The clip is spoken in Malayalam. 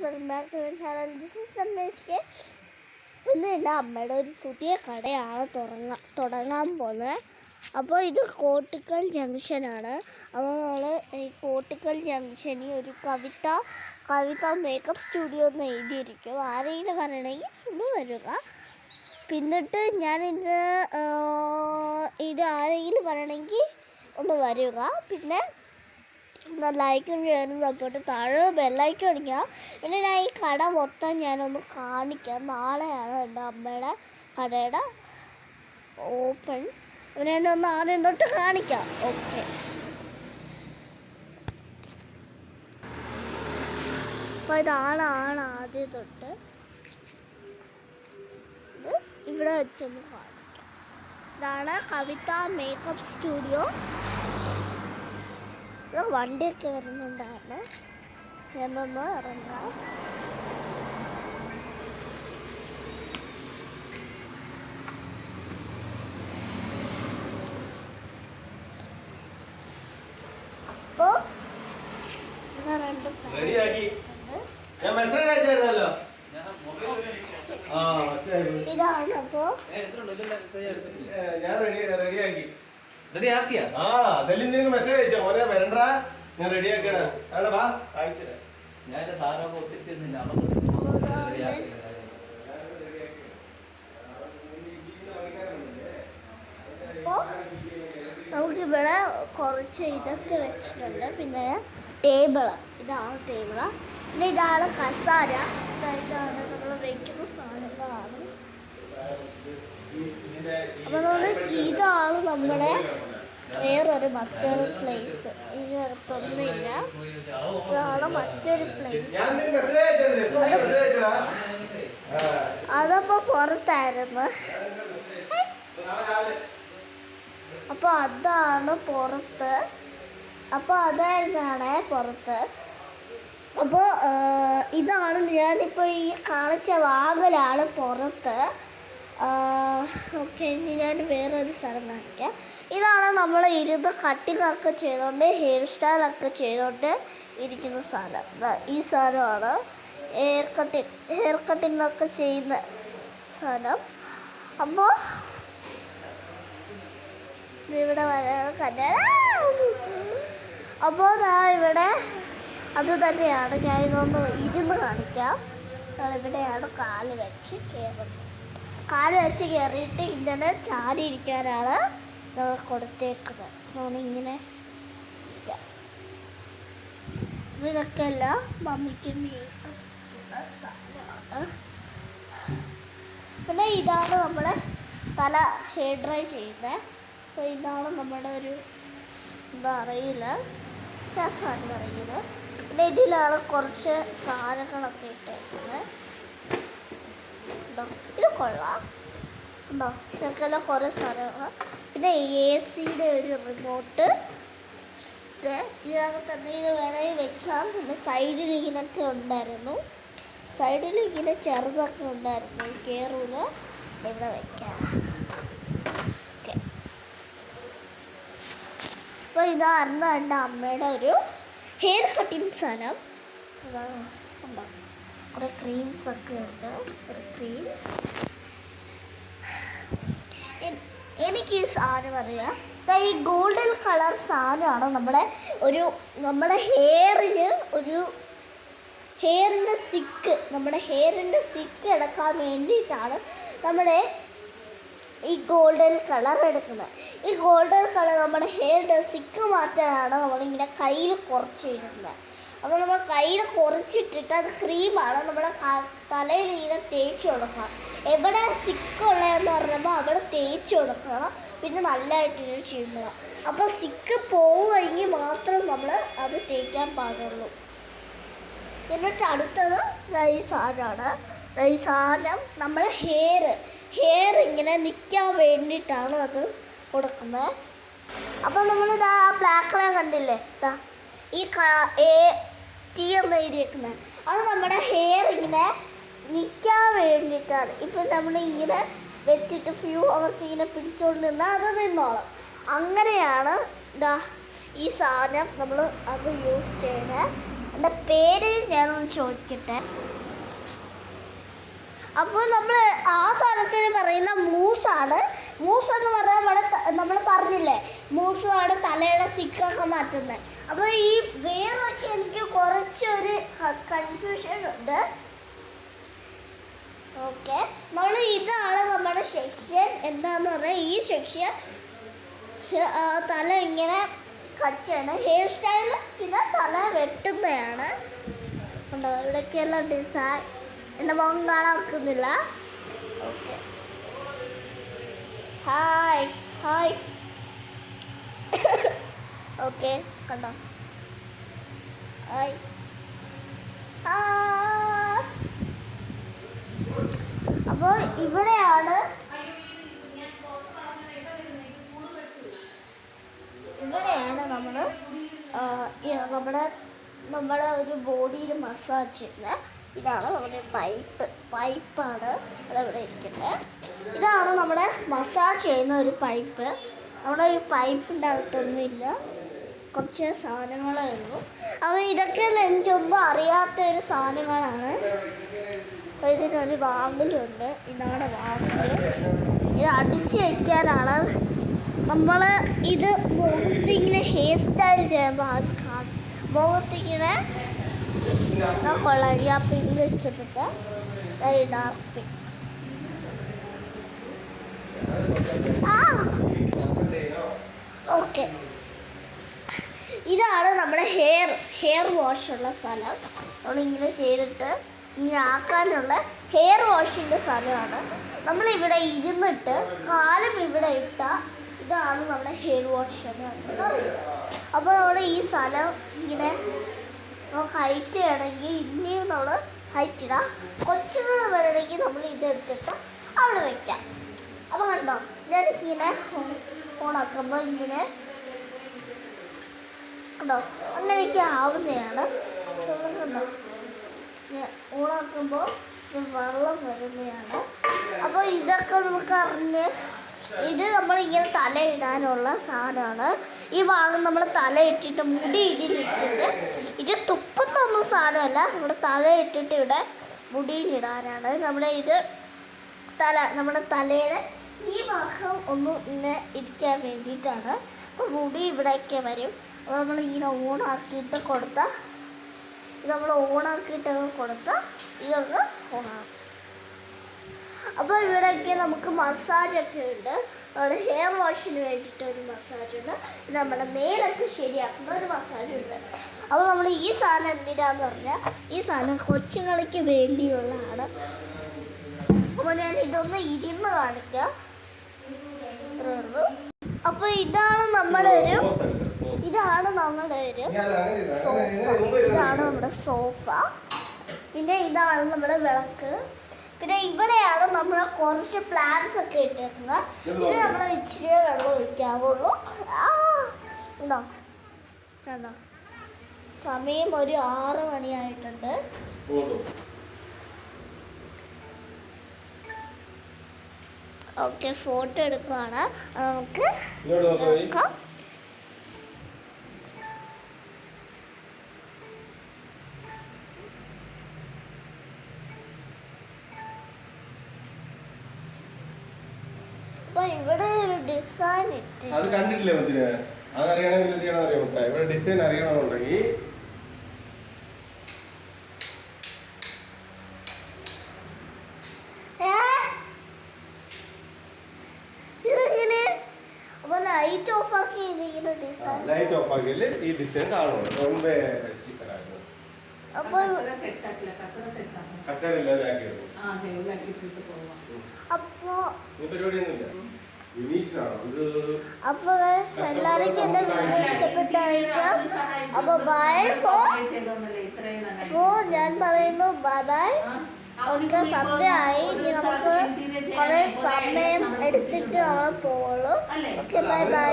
Welcome back to my channel. This is തന്മേഷ്കെ. ഇന്ന് എൻ്റെ അമ്മയുടെ ഒരു പുതിയ കടയാണ് തുടങ്ങാൻ പോകുന്നത്. അപ്പോൾ ഇത് കോട്ടിക്കൽ ജംഗ്ഷനാണ്. അപ്പോൾ നമ്മൾ ഈ കോട്ടിക്കൽ ജംഗ്ഷനിൽ ഒരു കവിത മേക്കപ്പ് സ്റ്റുഡിയോ എന്ന് എഴുതിയിരിക്കും. ആരെങ്കിലും പറയണമെങ്കിൽ ഒന്ന് വരിക. പിന്നിട്ട് ഞാനിത് ആരെങ്കിലും പറയണമെങ്കിൽ ഒന്ന് വരിക. പിന്നെ ലൈക്കും ചെയ്യാനും സപ്പോർട്ട് താഴെ ബെല്ലൈക്കൺ അടിക്കുക. പിന്നെ ഞാൻ ഈ കട മൊത്തം ഞാനൊന്ന് കാണിക്കാം. നാളെയാണ് എൻ്റെ അമ്മയുടെ കടയുടെ ഓപ്പൺ. ഞാനൊന്ന് ആദ്യം തൊട്ട് കാണിക്കാം. ഓക്കെ, അപ്പോൾ ഇതാണ് ആദ്യം തൊട്ട്. ഇത് ഇവിടെ വെച്ചൊന്ന് കാണിക്കാം. ഇതാണ് കവിത മേക്കപ്പ് സ്റ്റുഡിയോ. വണ്ടിയൊക്കെ വരുന്നുണ്ടായിരുന്നു. എന്നൊന്ന് ഇറങ്ങാം. അപ്പോ ഇതാണ്. അപ്പോ മെസ്സേജ് അയച്ചാ മോനെ വരണ്ട, ഞാൻ റെഡി ആക്കണ വാ കാണിച്ചത്. നമുക്കിവിടെ കുറച്ച് ഇതൊക്കെ വെച്ചിട്ടുണ്ട്. പിന്നെ ടേബിള്, ഇതാണ് ടേബിള്. പിന്നെ ഇതാണ് കസാര. ഇതാണ് നമ്മൾ വെക്കുന്ന സാധനങ്ങളാണ്. അപ്പൊ ഇതാണ് നമ്മുടെ വേറൊരു മറ്റൊരു പ്ലേസ്. ഇനി അടുത്തൊന്നുമില്ല. ഇതാണ് മറ്റൊരു പ്ലേസ്. അതപ്പോ പുറത്തായിരുന്നു. അപ്പൊ അതാണ് പുറത്ത്. അപ്പൊ അതായിരുന്നാണ് പുറത്ത്. അപ്പോൾ ഇതാണ് ഞാനിപ്പോൾ ഈ കാണിച്ച വാതിലാണ് പുറത്ത്. ഓക്കെ, ഇനി ഞാൻ വേറൊരു സ്ഥലം കാണിക്കാം. ഇതാണ് നമ്മൾ ഇരുന്ന് കട്ടിങ്ങൊക്കെ ചെയ്തുകൊണ്ട് ഹെയർ സ്റ്റൈലൊക്കെ ചെയ്തുകൊണ്ട് ഇരിക്കുന്ന സാധനം. ഈ സാധനമാണ് ഹെയർ കട്ടിങ്ങൊക്കെ ചെയ്യുന്ന സാധനം. അപ്പോൾ ഇവിടെ അപ്പോൾ ഇവിടെ അത് തന്നെയാണ്. ഞാൻ ഇതൊന്ന് ഇരുന്ന് കാണിക്കാം. ഇവിടെയാണ് കാല് വെച്ച് കയറിയിട്ട് ഇങ്ങനെ ചാരി ഇരിക്കാനാണ് നമ്മൾ കൊടുത്തേക്കുന്നത്. നമ്മളിങ്ങനെ ഇതൊക്കെ അല്ല മമ്മിക്ക് മേക്കപ്പ് സാധനമാണ്. പിന്നെ ഇതാണ് നമ്മൾ തല ഹെയർ ഡ്രൈ ചെയ്യുന്നത്. അപ്പോൾ ഇതാണ് നമ്മുടെ ഒരു എന്താ അറിയില്ല, സാധനം അറിയില്ല. പിന്നെ ഇതിലാണ് കുറച്ച് സാധനങ്ങളൊക്കെ ഇട്ടേക്കുന്നത്. ഇത് കൊള്ളാം ഉണ്ടോ? ഇതൊക്കെ കുറേ സാധനങ്ങൾ. പിന്നെ AC-യുടെ ഒരു റിമോട്ട്. ഇതിനകത്ത് എന്തെങ്കിലും വേണമെങ്കിൽ വെക്കാം. പിന്നെ സൈഡിൽ ഇങ്ങനൊക്കെ ഉണ്ടായിരുന്നു. സൈഡിൽ ഇങ്ങനെ ചെറുതൊക്കെ ഉണ്ടായിരുന്നു. കയറൂല. ഇവിടെ വെക്കാം. ഓക്കെ, അപ്പോൾ ഇതായിരുന്നു എൻ്റെ അമ്മയുടെ ഒരു ഹെയർ കട്ടിങ് സാധനം. ഉണ്ടോ? കുറേ ക്രീംസൊക്കെ ഉണ്ട്. കുറേ ക്രീംസ്. എനിക്ക് ഈ സാധനം അറിയാം. ഈ ഗോൾഡൻ കളർ സാധനമാണ് നമ്മുടെ ഹെയറിൻ്റെ സിക്ക് എടുക്കാൻ വേണ്ടിയിട്ടാണ് നമ്മുടെ ഈ ഗോൾഡൻ കളർ എടുക്കുന്നത്. ഈ ഗോൾഡൻ കളർ നമ്മുടെ ഹെയറിൻ്റെ സിക്ക് മാറ്റാനാണ് നമ്മളിങ്ങനെ കയ്യിൽ കുറച്ച് ഇടുന്നത്. അപ്പോൾ നമ്മൾ കയ്യിൽ കുറച്ചിട്ടിട്ട് അത് ക്രീമാണ് നമ്മുടെ തലയിൽ ഇങ്ങനെ തേച്ച് കൊടുക്കണം. എവിടെ സിക്കുള്ളതെന്ന് പറഞ്ഞപ്പോൾ അവിടെ തേച്ച് കൊടുക്കണം. പിന്നെ നല്ലതായിട്ട് ചെയ്യുന്നത്. അപ്പോൾ സിക്ക് പോവുമെങ്കിൽ മാത്രം നമ്മൾ അത് തേക്കാൻ പാടുള്ളൂ. എന്നിട്ട് അടുത്തത് ഈ സാധനമാണ്. ഈ സാധനം നമ്മൾ ഹെയർ ഇങ്ങനെ നിൽക്കാൻ വേണ്ടിയിട്ടാണ് അത് കൊടുക്കുന്നത്. അപ്പോൾ നമ്മളിതാ ബ്ലാക്ക് കളർ കണ്ടില്ലേ, ഈ ടീ എന്ന് എഴുതിയേക്കുന്നത്, അത് നമ്മുടെ ഹെയർ ഇങ്ങനെ നിൽക്കാൻ വേണ്ടിയിട്ടാണ്. ഇപ്പം നമ്മളിങ്ങനെ വെച്ചിട്ട് ഫ്യൂ അവേഴ്സ് ഇങ്ങനെ പിടിച്ചുകൊണ്ട് നിന്നാൽ അത് നിന്നോളും. അങ്ങനെയാണ് ഈ സാധനം നമ്മൾ അത് യൂസ് ചെയ്യുന്നത്. എൻ്റെ പേര് ഞാനൊന്ന് ചോദിക്കട്ടെ. അപ്പോൾ നമ്മൾ ആ സാധനത്തിന് പറയുന്ന മൂസാണ്. മൂസ് എന്ന് പറഞ്ഞാൽ നമ്മൾ പറഞ്ഞില്ലേ, മൂസാണ് തലയുടെ സിക്കൊക്കെ മാറ്റുന്നത്. അപ്പോൾ ഈ വേറൊക്കെ എനിക്ക് കുറച്ചൊരു കൺഫ്യൂഷൻ ഉണ്ട്. ഓക്കെ, നമ്മൾ ഇതാണ് നമ്മുടെ സെക്ഷൻ. എന്താന്ന് പറഞ്ഞാൽ ഈ സെക്ഷൻ തല ഇങ്ങനെ കട്ട് ചെയ്യണം, ഹെയർ സ്റ്റൈൽ, പിന്നെ തല വെട്ടുന്നതാണ്. ഉണ്ടോ ഇവിടെയൊക്കെയെല്ലാം ഡിസൈൻ. എൻ്റെ മുഖം കാണാക്കുന്നില്ല. Okay, hi hi. ഓക്കെ, കണ്ടോ, ഹായ് ഹായ്. അപ്പോൾ ഇവിടെയാണ് നമ്മുടെ ഒരു ബോഡിയിൽ മസാജ് ചെയ്യുന്നത്. ഇതാണ് നമ്മുടെ പൈപ്പാണ് അതവിടെ ഇരിക്കുന്നത്. ഇതാണ് നമ്മുടെ മസാജ് ചെയ്യുന്ന ഒരു പൈപ്പ്. നമ്മുടെ ഈ പൈപ്പിൻ്റെ അകത്തൊന്നുമില്ല, കുറച്ച് സാധനങ്ങളേ ഉള്ളൂ. അപ്പോൾ ഇതൊക്കെയല്ല എനിക്കൊന്നും അറിയാത്ത ഒരു സാധനങ്ങളാണ്. അപ്പോൾ ഇതിനൊരു വാങ്ങലുണ്ട്. ഇതാണ് വാങ്ങല്. ഇത് അടിച്ച് വയ്ക്കാനാണ്. നമ്മൾ ഇത് മുഖത്തിങ്ങനെ ഹെയർ സ്റ്റൈൽ ചെയ്യുമ്പോൾ മുഖത്തിങ്ങനെ കൊള്ളാം. ആ പിങ്ക് ഇഷ്ടപ്പെട്ട് ഡാർക്ക് പിങ്ക്. ഓക്കെ, ഇതാണ് നമ്മുടെ ഹെയർ വാഷുള്ള സ്ഥലം. നമ്മളിങ്ങനെ ചെയ്തിട്ട് ഇങ്ങനെ ആക്കാനുള്ള ഹെയർ വാഷിൻ്റെ സ്ഥലമാണ്. നമ്മളിവിടെ ഇരുന്നിട്ട് കാലും ഇവിടെ ഇട്ട ഇതാണ് നമ്മുടെ ഹെയർ വാഷ് എന്ന് പറയുന്നത്. അപ്പോൾ നമ്മൾ ഈ സ്ഥലം ഇങ്ങനെ നമുക്ക് ഹൈറ്റ് ചെയ്യണമെങ്കിൽ ഇനിയും നമ്മൾ ഹൈറ്റ് ഇടാം. കൊച്ചുങ്ങൾ വരണമെങ്കിൽ നമ്മൾ ഇതെടുത്തിട്ട് അവിടെ വയ്ക്കാം. അപ്പോൾ കണ്ടോ, ഞാനിങ്ങനെ ഓണാക്കുമ്പോൾ ഇങ്ങനെ കണ്ടോ അങ്ങനെയൊക്കെ ആവുന്നതാണ്. കണ്ടോ, ഓണാക്കുമ്പോൾ വെള്ളം വരുന്നതാണ്. അപ്പോൾ ഇതൊക്കെ നമുക്ക് അറിഞ്ഞ് ഇത് നമ്മളിങ്ങനെ തലയിടാനുള്ള സാധനമാണ്. ഈ ഭാഗം നമ്മൾ തലയിട്ടിട്ട് മുടി ഇതിലിട്ടിട്ട്, ഇത് തുപ്പുന്നൊന്നും സാധനമല്ല, നമ്മുടെ തലയിട്ടിട്ട് ഇവിടെ മുടിയിലിടാനാണ്. നമ്മുടെ ഇത് നമ്മുടെ തലയുടെ ഈ ഭാഗം ഒന്ന് ഇങ്ങനെ ഇരിക്കാൻ വേണ്ടിയിട്ടാണ്. അപ്പോൾ മുടി ഇവിടെയൊക്കെ വരും. അപ്പോൾ നമ്മളിങ്ങനെ ഓണാക്കിയിട്ട് കൊടുത്താൽ ഇതൊക്കെ ഓണാകും. അപ്പോൾ ഇവിടെയൊക്കെ നമുക്ക് മസാജൊക്കെ ഉണ്ട്. നമ്മുടെ ഹെയർ വാഷിന് വേണ്ടിയിട്ട് ഒരു മസാജ് ഉണ്ട്. പിന്നെ നമ്മുടെ മേലൊക്കെ ശരിയാക്കുന്ന ഒരു മസാജ് ഉണ്ട്. അപ്പോൾ നമ്മൾ ഈ സാധനം എന്തിനാന്ന് പറഞ്ഞാൽ ഈ സാധനം കൊച്ചുങ്ങൾക്ക് വേണ്ടിയുള്ളതാണ്. അപ്പോൾ ഞാൻ ഇതൊന്ന് ഇരുന്ന് കാണിക്കാം. ഇത്രേ ഉള്ളൂ. അപ്പോൾ ഇതാണ് നമ്മുടെ ഒരു സോഫ. പിന്നെ ഇതാണ് നമ്മുടെ വിളക്ക്. പിന്നെ ഇവിടെയാണ് നമ്മൾ കുറച്ച് പ്ലാന്റ്സ് ഒക്കെ ഇട്ടേക്കുന്നത്. ഇത് നമ്മൾ ഇച്ചിരി വെള്ളം ഒഴിക്കാവുള്ളൂ. ഉണ്ടോ, കണ്ടോ, സമയം ഒരു 6 മണിയായിട്ടുണ്ട്. Okay, photo എടുക്കുവാണ്. നമുക്ക് നോക്കാം. അപ്പൊ ഇവിടെ ഒരു ഡിസൈൻ ഇട്ട് അത് കണ്ടിട്ടില്ലേ മത്തിനെ? അതറിയണമെങ്കിൽ എന്ത് ചെയ്യണം അറിയാം മൊത്തം. ഇവിടെ ഡിസൈൻ അറിയണമെന്നുണ്ടെങ്കിൽ ലൈറ്റ് ഓഫ് ആക്കി ലൈറ്റ് ഓഫ് ആക്കിയാൽ ഈ ഡിസൈൻ കാണുള്ളൂ. മുമ്പേ അപ്പോൾ അപ്പോൾ എല്ലാവർക്കും എൻ്റെ വീഡിയോ ഇഷ്ടപ്പെട്ടായിരിക്കാം. അപ്പോൾ ബൈ ഫോർ. അപ്പോൾ ഞാൻ പറയുന്നു ബൈ ബൈ. ഒക്കെ സന്ധ്യയായി. ഇനി നമുക്ക് കുറേ സമയം എടുത്തിട്ട് നമ്മൾ പോവുള്ളൂ. Okay, bye bye.